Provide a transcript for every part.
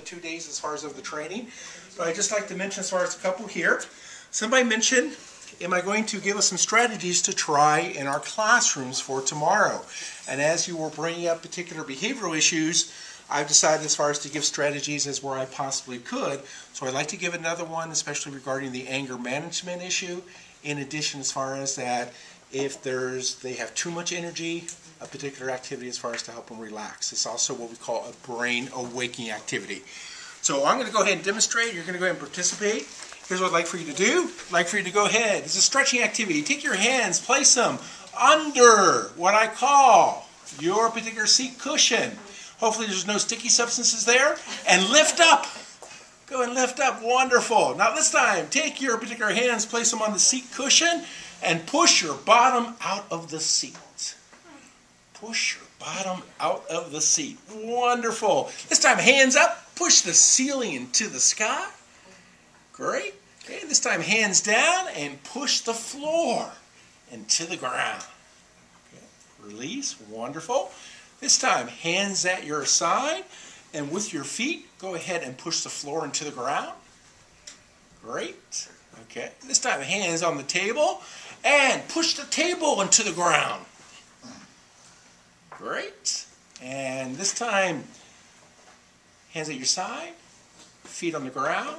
the 2 days as far as of the training. But I'd just like to mention as far as a couple here. Somebody mentioned, am I going to give us some strategies to try in our classrooms for tomorrow? And as you were bringing up particular behavioral issues, I've decided as far as to give strategies as where I possibly could. So I'd like to give another one, especially regarding the anger management issue. In addition, as far as that, if they have too much energy, a particular activity as far as to help them relax. It's also what we call a brain awakening activity. So I'm going to go ahead and demonstrate. You're going to go ahead and participate. Here's what I'd like for you to do. I'd like for you to go ahead. It's a stretching activity. Take your hands, place them under what I call your particular seat cushion. Hopefully there's no sticky substances there. And lift up. Go and lift up. Wonderful. Now this time, take your particular hands, place them on the seat cushion, and push your bottom out of the seat. Push your bottom out of the seat. Wonderful. This time, hands up. Push the ceiling into the sky. Great. Okay, this time, hands down and push the floor into the ground. Okay. Release. Wonderful. This time, hands at your side, and with your feet, go ahead and push the floor into the ground. Great. Okay. This time, hands on the table, and push the table into the ground. Great. And this time, hands at your side, feet on the ground.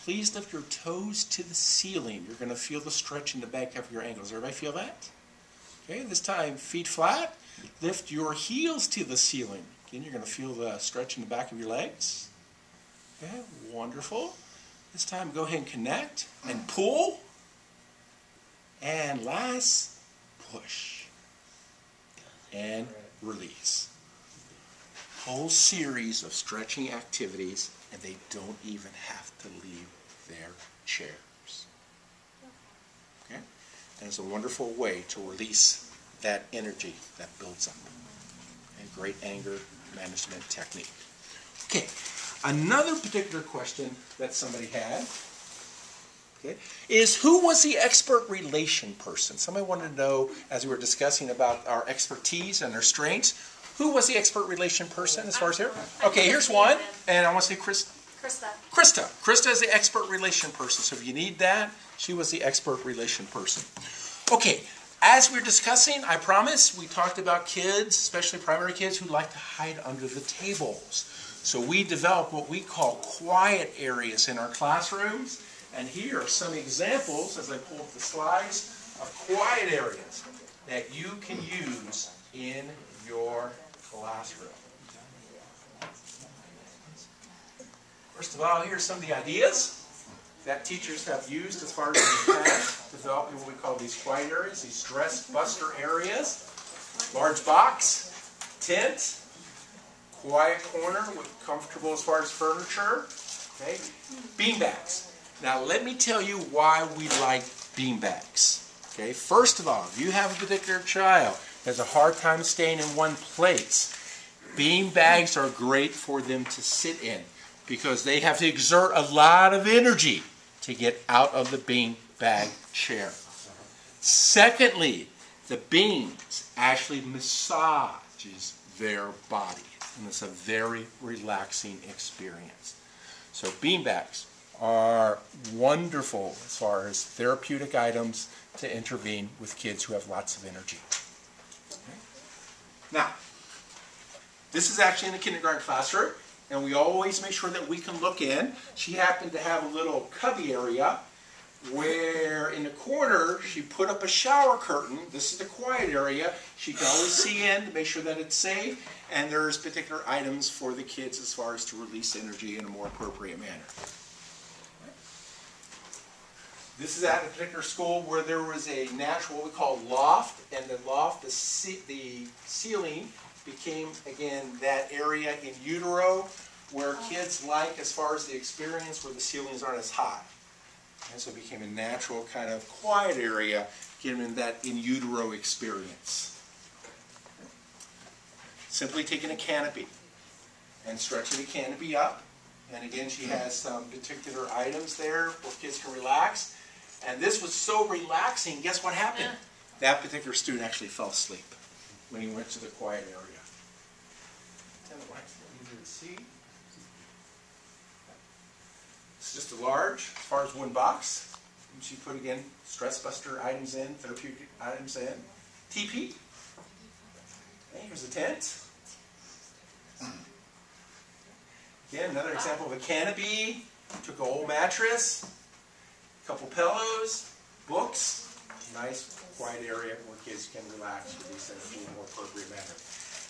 Please lift your toes to the ceiling. You're going to feel the stretch in the back of your ankles. Everybody feel that? Okay, this time, feet flat. Lift your heels to the ceiling. Again, you're going to feel the stretch in the back of your legs. Okay, wonderful. This time, go ahead and connect and pull. And last, push. And release. Whole series of stretching activities, and they don't even have to leave their chairs. Okay? And it's a wonderful way to release that energy that builds up. A great anger management technique. Okay, another particular question that somebody had, okay, is who was the expert relation person? Somebody wanted to know, as we were discussing about our expertise and our strengths, who was the expert relation person as far as here? Okay, here's one, and I want to say Krista. Krista is the expert relation person. So if you need that, she was the expert relation person. Okay, as we're discussing, I promise, we talked about kids, especially primary kids, who like to hide under the tables. So we developed what we call quiet areas in our classrooms. And here are some examples, as I pull up the slides, of quiet areas that you can use in your classroom. First of all, here's some of the ideas that teachers have used as far as in the past, developing what we call these quiet areas, these stress buster areas. Large box, tent, quiet corner with comfortable as far as furniture. Okay, beanbags. Now let me tell you why we like beanbags. Okay, first of all, if you have a particular child that has a hard time staying in one place, beanbags are great for them to sit in because they have to exert a lot of energy to get out of the beanbag chair. Secondly, the beans actually massages their body, and it's a very relaxing experience. So beanbags are wonderful as far as therapeutic items to intervene with kids who have lots of energy. Okay. Now, this is actually in the kindergarten classroom, and we always make sure that we can look in. She happened to have a little cubby area where in the corner she put up a shower curtain. This is the quiet area. She can always see in to make sure that it's safe, and there's particular items for the kids as far as to release energy in a more appropriate manner. This is at a particular school where there was a natural, what we call loft, and the loft, the ceiling became, again, that area in utero where kids like as far as the experience where the ceilings aren't as high. And so it became a natural kind of quiet area, given that in utero experience. Simply taking a canopy and stretching the canopy up. And again, she has some particular items there where kids can relax. And this was so relaxing, guess what happened? That particular student actually fell asleep when he went to the quiet area. Easy to see. just a large, as far as one box. She put, again, stress buster items in, therapeutic items in. TP. Okay, here's a tent. Again, another example of a canopy. Took an old mattress, a couple pillows, books. Nice, quiet area where kids can relax with these things in a more appropriate manner.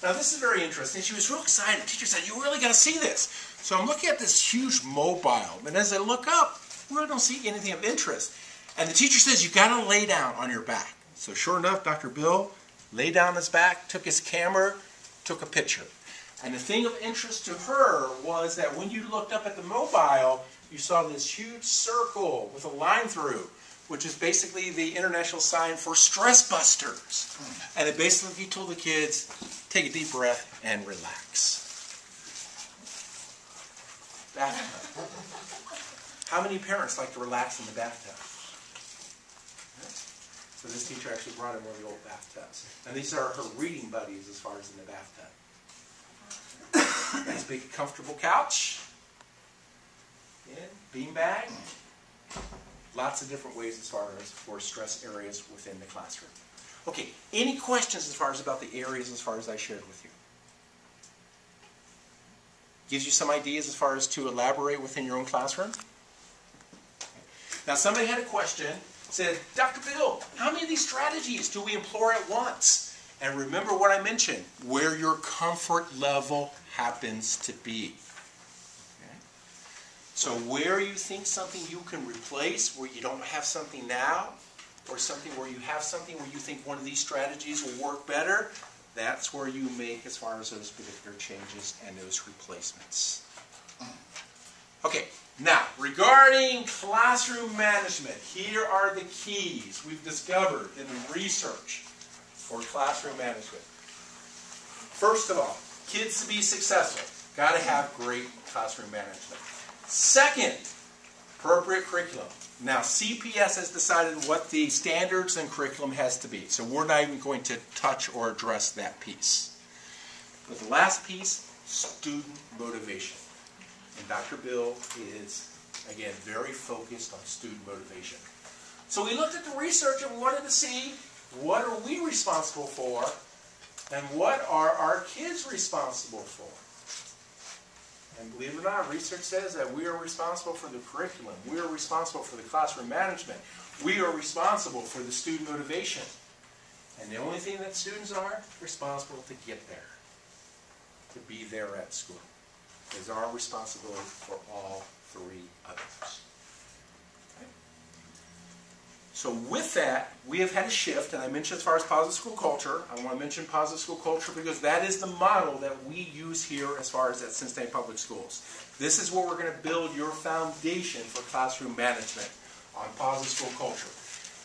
Now, this is very interesting. She was real excited. The teacher said, "You really got to see this." So I'm looking at this huge mobile, and as I look up, I really don't see anything of interest. And the teacher says, "You got to lay down on your back." So sure enough, Dr. Bill lay down on his back, took his camera, took a picture. And the thing of interest to her was that when you looked up at the mobile, you saw this huge circle with a line through, which is basically the international sign for stress busters. And it basically told the kids, take a deep breath and relax. Bathtub. How many parents like to relax in the bathtub? So this teacher actually brought in one of the old bathtubs. And these are her reading buddies as far as in the bathtub. Nice big comfortable couch. Beanbag. Lots of different ways as far as for stress areas within the classroom. Okay, any questions as far as about the areas as far as I shared with you? Gives you some ideas as far as to elaborate within your own classroom? Now somebody had a question, said, "Dr. Bill, how many of these strategies do we employ at once?" And remember what I mentioned, where your comfort level happens to be. Okay? So where you think something you can replace, where you don't have something now, or something where you have something where you think one of these strategies will work better, that's where you make as far as those particular changes and those replacements. Okay, now regarding classroom management, here are the keys we've discovered in the research for classroom management. First of all, kids to be successful, got to have great classroom management. Second, appropriate curriculum. Now, CPS has decided what the standards and curriculum has to be, so we're not even going to touch or address that piece. But the last piece, student motivation. And Dr. Bill is, again, very focused on student motivation. So we looked at the research and we wanted to see what are we responsible for and what are our kids responsible for. And believe it or not, research says that we are responsible for the curriculum. We are responsible for the classroom management. We are responsible for the student motivation. And the only thing that students are responsible to get there, to be there at school, is our responsibility for all three others. Okay? So with that, we have had a shift, and I mentioned as far as positive school culture. I want to mention positive school culture because that is the model that we use here as far as at Cincinnati Public Schools. This is where we're going to build your foundation for classroom management on positive school culture.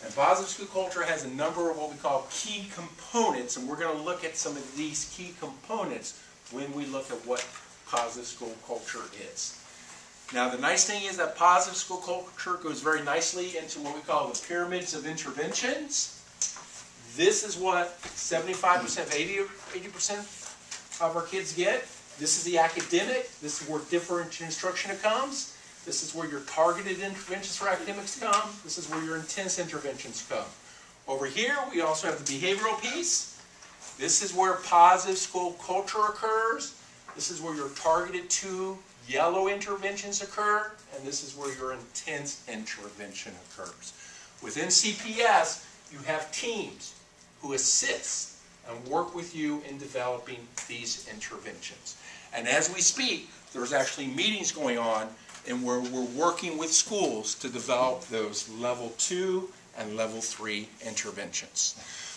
And positive school culture has a number of what we call key components, and we're going to look at some of these key components when we look at what positive school culture is. Now, the nice thing is that positive school culture goes very nicely into what we call the pyramids of interventions. This is what 75%, 80% of our kids get. This is the academic. This is where differential instruction comes. This is where your targeted interventions for academics come. This is where your intense interventions come. Over here, we also have the behavioral piece. This is where positive school culture occurs. This is where your targeted 2 yellow interventions occur, and this is where your intense intervention occurs. Within CPS, you have teams who assist and work with you in developing these interventions. And as we speak, there's actually meetings going on and where we're working with schools to develop those level 2 and level 3 interventions.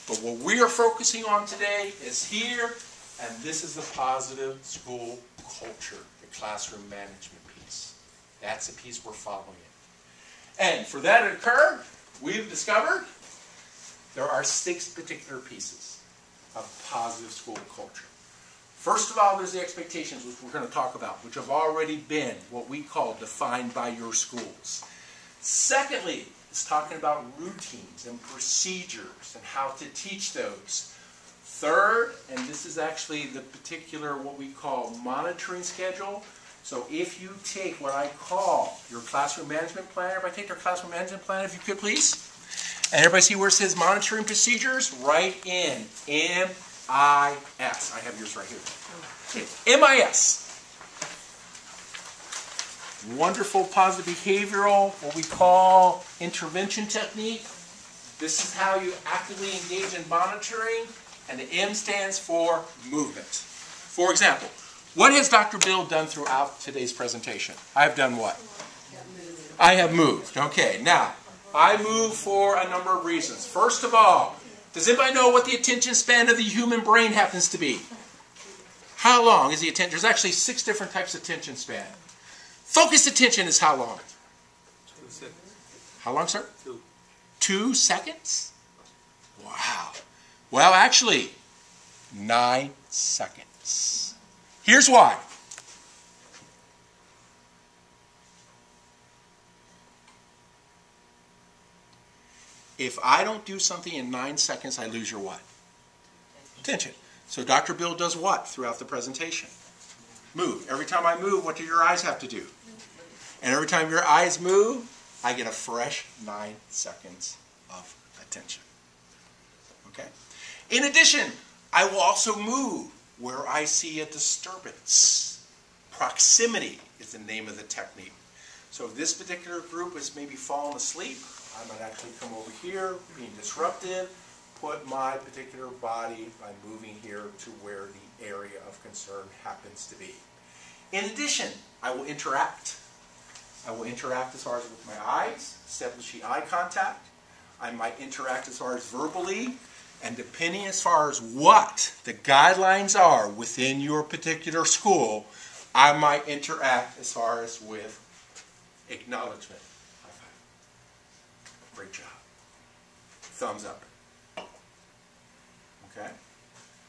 But what we are focusing on today is here, and this is the positive school culture, the classroom management piece. That's the piece we're following. And for that to occur, we've discovered there are 6 particular pieces of positive school culture. First of all, there's the expectations, which we're going to talk about, which have already been what we call defined by your schools. Secondly, it's talking about routines and procedures and how to teach those. Third, and this is actually the particular what we call monitoring schedule, So if you take what I call your classroom management plan, everybody take their classroom management plan if you could please. And everybody see where it says monitoring procedures? Write in MIS. I have yours right here. Okay. MIS. Wonderful positive behavioral, what we call intervention technique. This is how you actively engage in monitoring, and the M stands for movement. For example, what has Dr. Bill done throughout today's presentation? I have done what? I have moved. Okay, now, I move for a number of reasons. First of all, does anybody know what the attention span of the human brain happens to be? How long is the attention? There's actually 6 different types of attention span. Focused attention is how long? 2 seconds. How long, sir? 2. 2 seconds? Wow. Well, actually, 9 seconds. Here's why. If I don't do something in 9 seconds, I lose your what? Attention. So Dr. Bill does what throughout the presentation? Move. Every time I move, what do your eyes have to do? And every time your eyes move, I get a fresh 9 seconds of attention. Okay? In addition, I will also move where I see a disturbance. Proximity is the name of the technique. So if this particular group is maybe falling asleep, I might actually come over here, being disruptive, put my particular body by moving here to where the area of concern happens to be. In addition, I will interact. I will interact as far as with my eyes, establishing eye contact. I might interact as far as verbally, and depending as far as what the guidelines are within your particular school, I might interact as far as with acknowledgement. High five. Great job. Thumbs up. Okay?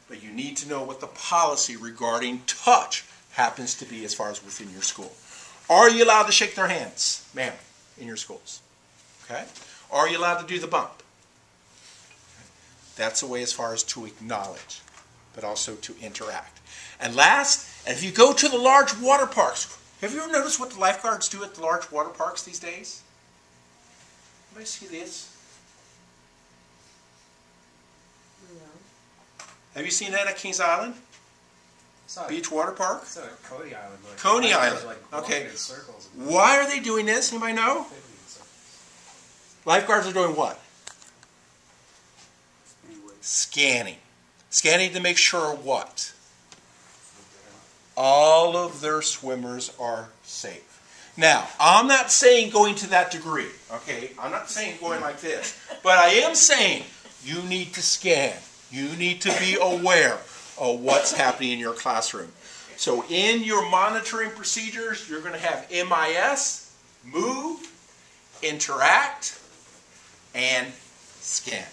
But you need to know what the policy regarding touch happens to be as far as within your school. Are you allowed to shake their hands, ma'am, in your schools? Okay? Are you allowed to do the bump? That's a way as far as to acknowledge, but also to interact. And last, if you go to the large water parks, have you ever noticed what the lifeguards do at the large water parks these days? Anybody see this? No. Have you seen that at Kings Island? Beach water park? It's at Coney Island. Like, Coney Island. Okay. Why are they doing this? Anybody know? Lifeguards are doing what? Scanning. Scanning to make sure what? All of their swimmers are safe. Now, I'm not saying going to that degree, okay? I'm not saying going like this. But I am saying you need to scan. You need to be aware of what's happening in your classroom. So in your monitoring procedures, you're going to have MIS, move, interact, and scan.